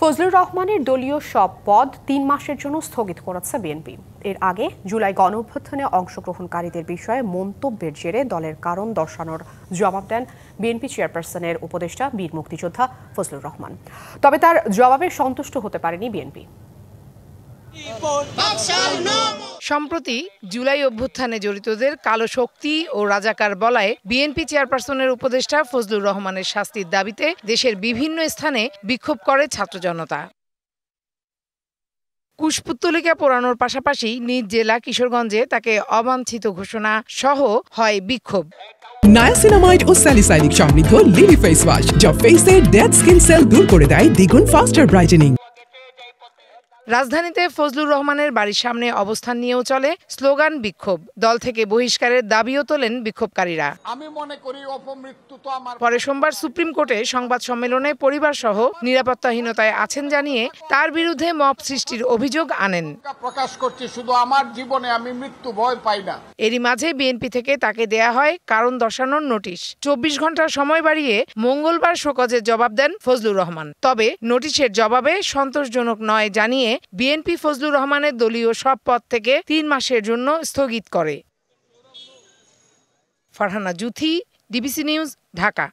ফজলুর রহমানের দলীয় সব পদ ৩ মাসের জন্য স্থগিত করেছে বিএনপি। এর আগে জুলাই গণঅভ্যুত্থানে অংশগ্রহণকারীদের বিষয়ে মন্তব্যের জেরে দলের কারণ দর্শানোর জবাব দেন বিএনপি চেয়ারপারসনের উপদেষ্টা বীর মুক্তিযোদ্ধা ফজলুর রহমান। তবে তার জবাবে সন্তুষ্ট হতে পারেনি বিএনপি। সম্প্রতি জুলাই অভ্যুত্থানে জড়িতদের কালো শক্তি ও রাজাকার বলায় বিএনপি চেয়ারপারসনের উপদেষ্টা ফজলুর রহমানের শাস্তির দাবিতে দেশের বিভিন্ন স্থানে বিক্ষোভ করে ছাত্র জনতা। কুশপুত্তলিকা পোড়ানোর পাশাপাশি নিজ জেলা কিশোরগঞ্জে তাকে অবাঞ্ছিত ঘোষণা সহ হয় বিক্ষোভ। নায়াসিনামাইড ও স্যালিসাইলিক সমৃদ্ধ লিলি ফেস ওয়াশ যা ফেসের ডেড স্কিন সেল দূর করে দেয় দ্বিগুণ ফাস্টার ব্রাইটেনিং। রাজধানীতে ফজলুর রহমানের বাড়ির সামনে অবস্থান নিয়েও চলে স্লোগান, বিক্ষোভ। দল থেকে বহিষ্কারের দাবিও তোলেন বিক্ষোভকারীরা। আমি মনে করি অপমৃত্যু তো আমার। পরে সোমবার সুপ্রিম কোর্টে সংবাদ সম্মেলনে পরিবার সহ নিরাপত্তাহীনতায় আছেন জানিয়ে তার বিরুদ্ধে মব সৃষ্টির অভিযোগ আনেন। প্রকাশ করছি, শুধু আমার জীবনে আমি মৃত্যু ভয় পাই না। এরই মাঝে বিএনপি থেকে তাকে দেয়া হয় কারণ দর্শানোর নোটিশ। ২৪ ঘন্টার সময় বাড়িয়ে মঙ্গলবার শোকজের জবাব দেন ফজলুর রহমান। তবে নোটিশের জবাবে সন্তোষজনক নয় জানিয়ে বিএনপি ফজলুর রহমানের দলীয় সব পদ থেকে ৩ মাসের জন্য স্থগিত করে। Farhana Juthi, DBC news, Dhaka.